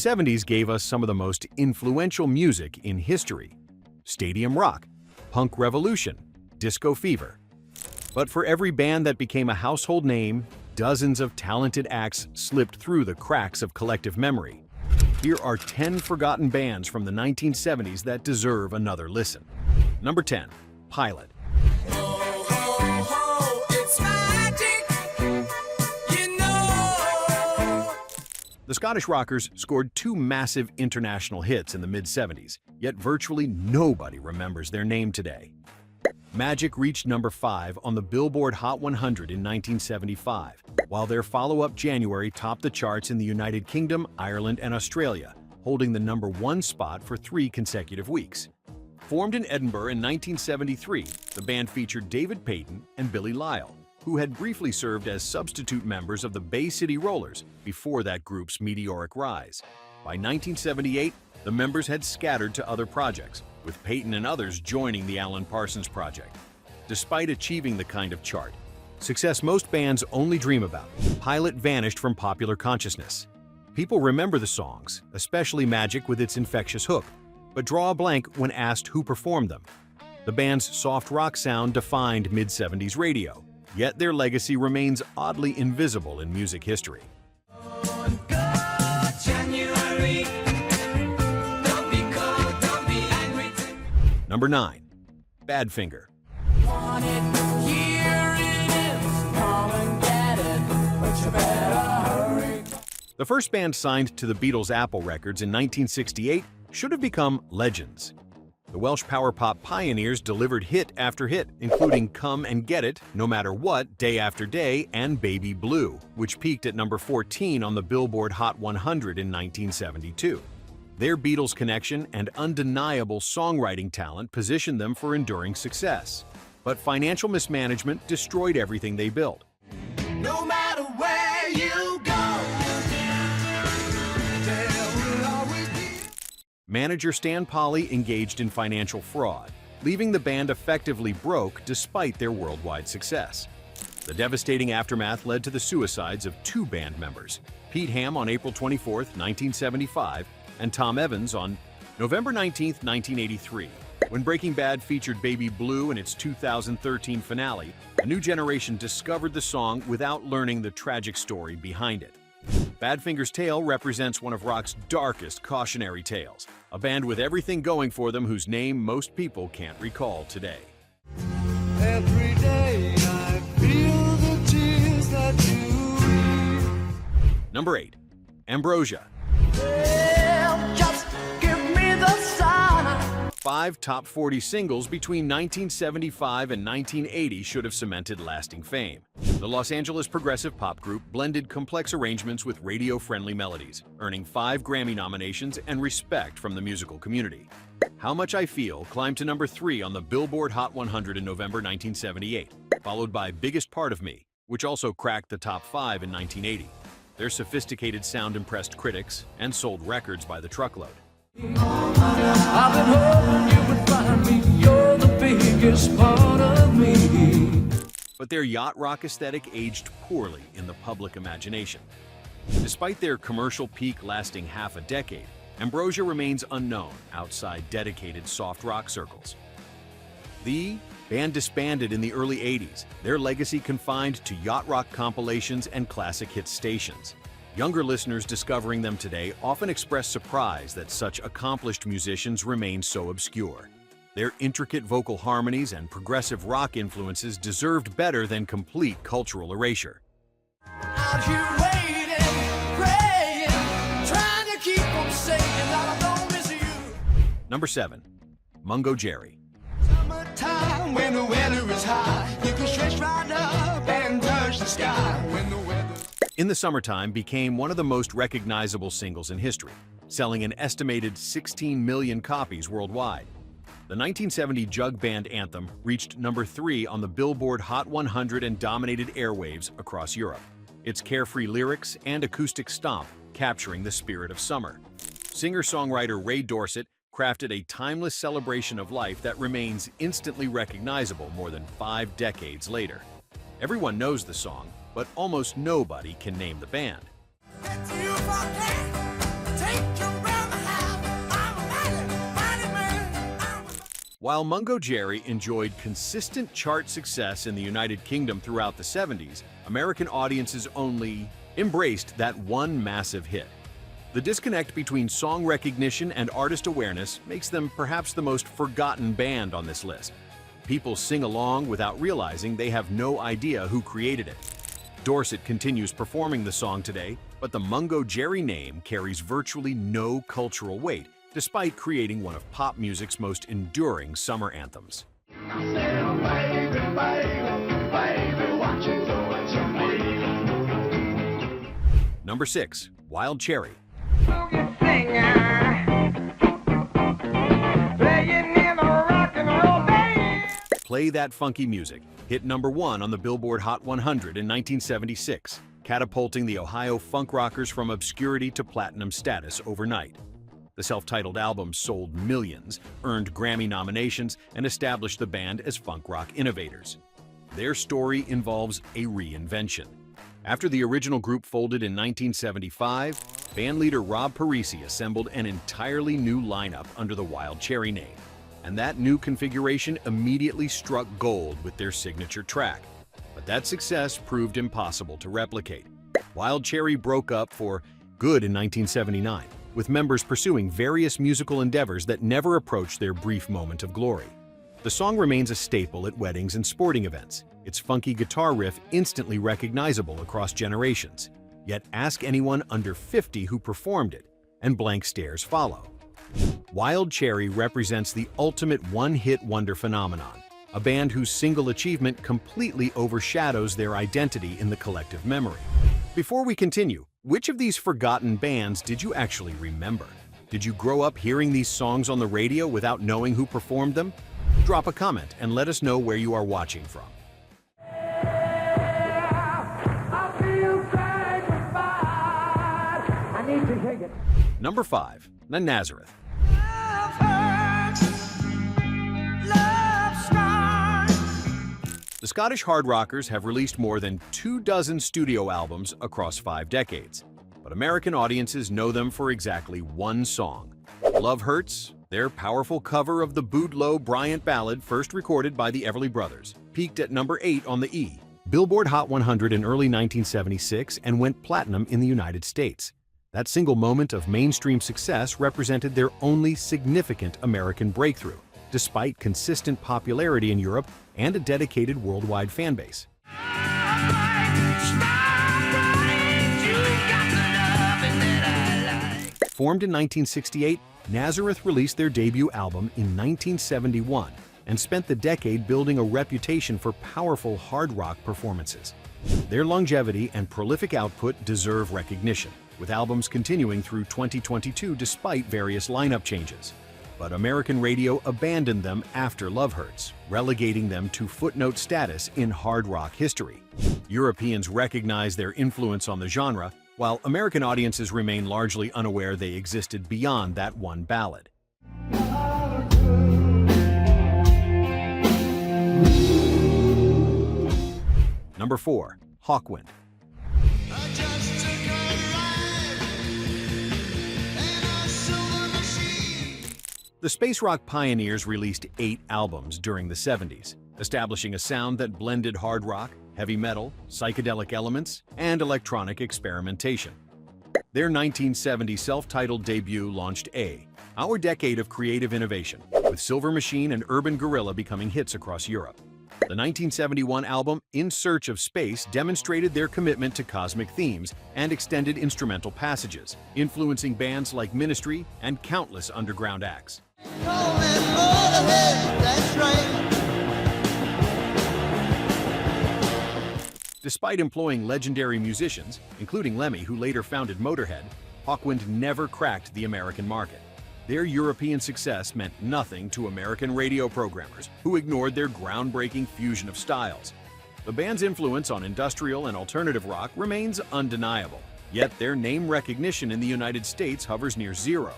70s gave us some of the most influential music in history: stadium rock, punk revolution, disco fever. But for every band that became a household name, dozens of talented acts slipped through the cracks of collective memory. Here are 10 forgotten bands from the 1970s that deserve another listen. Number 10. Pilot. The Scottish rockers scored 2 massive international hits in the mid-70s, yet virtually nobody remembers their name today. Magic reached number 5 on the Billboard Hot 100 in 1975, while their follow-up January topped the charts in the United Kingdom, Ireland, and Australia, holding the number 1 spot for 3 consecutive weeks. Formed in Edinburgh in 1973, the band featured David Payton and Billy Lyle, who had briefly served as substitute members of the Bay City Rollers before that group's meteoric rise. By 1978, the members had scattered to other projects, with Payton and others joining the Alan Parsons Project. Despite achieving the kind of chart, success most bands only dream about, Pilot vanished from popular consciousness. People remember the songs, especially Magic with its infectious hook, but draw a blank when asked who performed them. The band's soft rock sound defined mid-70s radio, yet their legacy remains oddly invisible in music history. Number 9. Badfinger. The first band signed to the Beatles' Apple Records in 1968 should have become legends. The Welsh power pop pioneers delivered hit after hit, including Come and Get It, No Matter What, Day After Day, and Baby Blue, which peaked at number 14 on the Billboard Hot 100 in 1972. Their Beatles connection and undeniable songwriting talent positioned them for enduring success. But financial mismanagement destroyed everything they built. No matter where you go, there will always be. Manager Stan Polly engaged in financial fraud, leaving the band effectively broke despite their worldwide success. The devastating aftermath led to the suicides of 2 band members, Pete Ham on April 24, 1975, and Tom Evans on November 19, 1983. When Breaking Bad featured Baby Blue in its 2013 finale, a new generation discovered the song without learning the tragic story behind it. Badfinger's tale represents one of rock's darkest cautionary tales, a band with everything going for them whose name most people can't recall today. Every day I feel the tears that you weep. Number 8. Ambrosia. Just give me the sign. 5 top 40 singles between 1975 and 1980 should have cemented lasting fame. The Los Angeles progressive pop group blended complex arrangements with radio-friendly melodies, earning 5 Grammy nominations and respect from the musical community. How Much I Feel climbed to number 3 on the Billboard Hot 100 in November 1978, followed by Biggest Part of Me, which also cracked the top 5 in 1980. Their sophisticated sound impressed critics and sold records by the truckload. I've been hoping you would find me, you're the biggest part of me. But their yacht rock aesthetic aged poorly in the public imagination. Despite their commercial peak lasting half a decade, Ambrosia remains unknown outside dedicated soft rock circles. The band disbanded in the early 80s, their legacy confined to yacht rock compilations and classic hit stations. Younger listeners discovering them today often express surprise that such accomplished musicians remain so obscure. Their intricate vocal harmonies and progressive rock influences deserved better than complete cultural erasure. Out here waiting, praying, trying to keep them saying that I don't miss you. Number 7. Mongo Jerry. Summertime when the weather is high, you can stretch right up and touch the sky when the weather. In the Summertime became one of the most recognizable singles in history, selling an estimated 16 million copies worldwide. The 1970 jug band anthem reached number 3 on the Billboard Hot 100 and dominated airwaves across Europe. Its carefree lyrics and acoustic stomp capturing the spirit of summer. Singer-songwriter Ray Dorset crafted a timeless celebration of life that remains instantly recognizable more than 5 decades later. Everyone knows the song, but almost nobody can name the band. While Mongo Jerry enjoyed consistent chart success in the United Kingdom throughout the 70s, American audiences only embraced that one massive hit. The disconnect between song recognition and artist awareness makes them perhaps the most forgotten band on this list. People sing along without realizing they have no idea who created it. Dorset continues performing the song today, but the Mongo Jerry name carries virtually no cultural weight, despite creating one of pop music's most enduring summer anthems. Number 6. Wild Cherry. Play That Funky Music hit number 1 on the Billboard Hot 100 in 1976, catapulting the Ohio funk rockers from obscurity to platinum status overnight. The self-titled album sold millions, earned Grammy nominations, and established the band as funk rock innovators. Their story involves a reinvention. After the original group folded in 1975, bandleader Rob Parisi assembled an entirely new lineup under the Wild Cherry name. And that new configuration immediately struck gold with their signature track. But that success proved impossible to replicate. Wild Cherry broke up for good in 1979, with members pursuing various musical endeavors that never approached their brief moment of glory. The song remains a staple at weddings and sporting events, its funky guitar riff instantly recognizable across generations. Yet ask anyone under 50 who performed it, and blank stares follow. Wild Cherry represents the ultimate one-hit wonder phenomenon, a band whose single achievement completely overshadows their identity in the collective memory. Before we continue, which of these forgotten bands did you actually remember? Did you grow up hearing these songs on the radio without knowing who performed them? Drop a comment and let us know where you are watching from. Number 5. The Nazareth. The Scottish hard rockers have released more than 24 studio albums across 5 decades, but American audiences know them for exactly one song. Love Hurts, their powerful cover of the Boudleaux Bryant ballad first recorded by the Everly Brothers, peaked at number 8 on the E! Billboard Hot 100 in early 1976 and went platinum in the United States. That single moment of mainstream success represented their only significant American breakthrough, despite consistent popularity in Europe and a dedicated worldwide fan base. Formed in 1968, Nazareth released their debut album in 1971 and spent the decade building a reputation for powerful hard rock performances. Their longevity and prolific output deserve recognition, with albums continuing through 2022 despite various lineup changes. But American radio abandoned them after Love Hurts, relegating them to footnote status in hard rock history. Europeans recognize their influence on the genre, while American audiences remain largely unaware they existed beyond that one ballad. Number 4. Hawwind. The space rock pioneers released 8 albums during the 70s, establishing a sound that blended hard rock, heavy metal, psychedelic elements, and electronic experimentation. Their 1970 self-titled debut launched our decade of creative innovation, with Silver Machine and Urban Gorilla becoming hits across Europe. The 1971 album In Search of Space demonstrated their commitment to cosmic themes and extended instrumental passages, influencing bands like Ministry and countless underground acts. Despite employing legendary musicians, including Lemmy, who later founded Motorhead, Hawwind never cracked the American market. Their European success meant nothing to American radio programmers, who ignored their groundbreaking fusion of styles. The band's influence on industrial and alternative rock remains undeniable, yet their name recognition in the United States hovers near zero.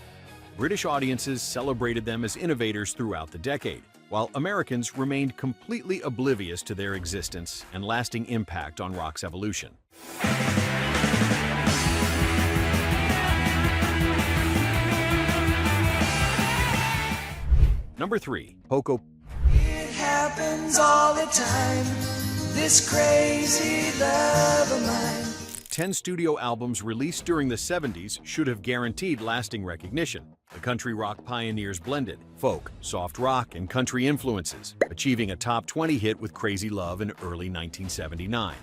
British audiences celebrated them as innovators throughout the decade, while Americans remained completely oblivious to their existence and lasting impact on rock's evolution. Number 3. Poco. It happens all the time, this crazy love of mine. 10 studio albums released during the 70s should have guaranteed lasting recognition. The country rock pioneers blended folk, soft rock, and country influences, achieving a top 20 hit with Crazy Love in early 1979.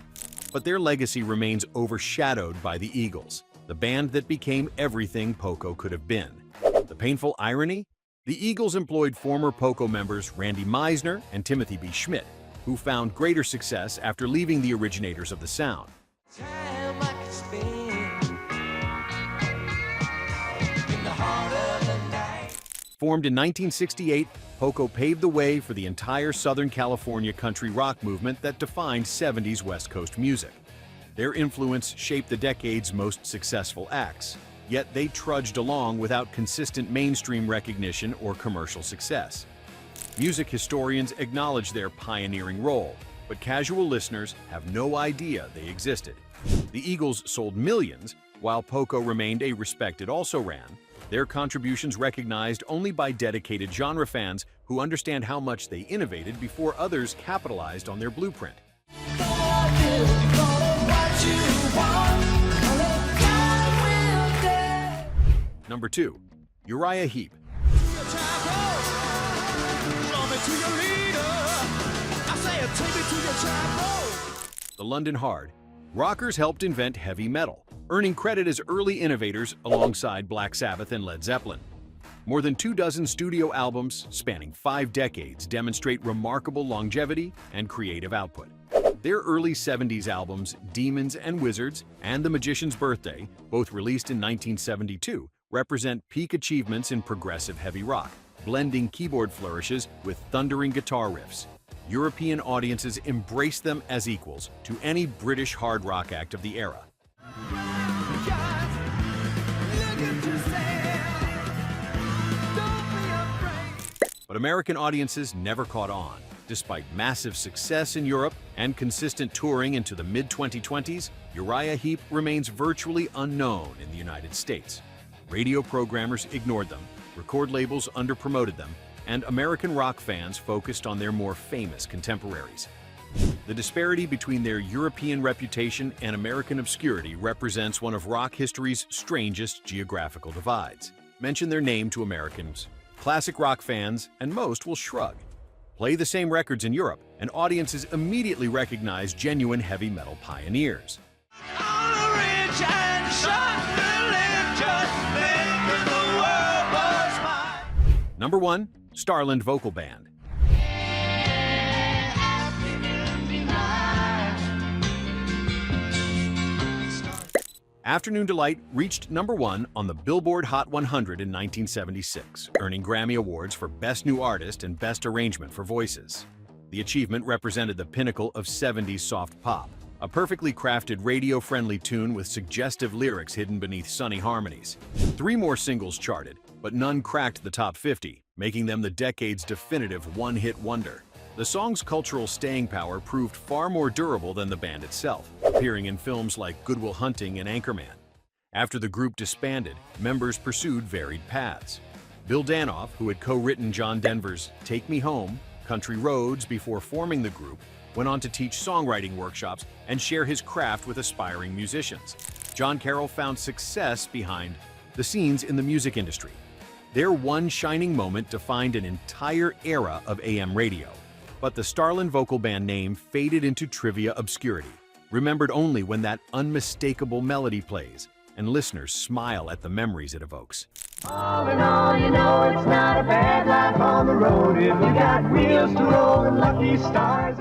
But their legacy remains overshadowed by the Eagles, the band that became everything Poco could have been. The painful irony? The Eagles employed former Poco members Randy Meisner and Timothy B. Schmidt, who found greater success after leaving the originators of the sound. Formed in 1968, Poco paved the way for the entire Southern California country rock movement that defined 70s West Coast music. Their influence shaped the decade's most successful acts, yet they trudged along without consistent mainstream recognition or commercial success. Music historians acknowledge their pioneering role, but casual listeners have no idea they existed. The Eagles sold millions, while Poco remained a respected also-ran, their contributions recognized only by dedicated genre fans who understand how much they innovated before others capitalized on their blueprint. Number 2. Uriah Heep. The London Hard. Rockers helped invent heavy metal, earning credit as early innovators alongside Black Sabbath and Led Zeppelin. More than 24 studio albums spanning 5 decades demonstrate remarkable longevity and creative output. Their early 70s albums, Demons and Wizards and The Magician's Birthday, both released in 1972, represent peak achievements in progressive heavy rock, blending keyboard flourishes with thundering guitar riffs. European audiences embraced them as equals to any British hard rock act of the era. But American audiences never caught on. Despite massive success in Europe and consistent touring into the mid-2020s, Uriah Heep remains virtually unknown in the United States. Radio programmers ignored them, record labels underpromoted them, and American rock fans focused on their more famous contemporaries. The disparity between their European reputation and American obscurity represents one of rock history's strangest geographical divides. Mention their name to Americans, classic rock fans, and most will shrug. Play the same records in Europe, and audiences immediately recognize genuine heavy metal pioneers. Number 1. Starland Vocal Band. Afternoon Delight reached number 1 on the Billboard Hot 100 in 1976, earning Grammy Awards for Best New Artist and Best Arrangement for Voices. The achievement represented the pinnacle of 70s soft pop, a perfectly crafted radio-friendly tune with suggestive lyrics hidden beneath sunny harmonies. 3 more singles charted, but none cracked the top 50, making them the decade's definitive one-hit wonder. The song's cultural staying power proved far more durable than the band itself, appearing in films like Good Will Hunting and Anchorman. After the group disbanded, members pursued varied paths. Bill Danoff, who had co-written John Denver's Take Me Home, Country Roads before forming the group, went on to teach songwriting workshops and share his craft with aspiring musicians. John Carroll found success behind the scenes in the music industry. Their one shining moment defined an entire era of AM radio. But the Starland Vocal Band name faded into trivia obscurity, remembered only when that unmistakable melody plays, and listeners smile at the memories it evokes. All in all, you know it's not a bad life on the road if you got wheels to roll and lucky stars.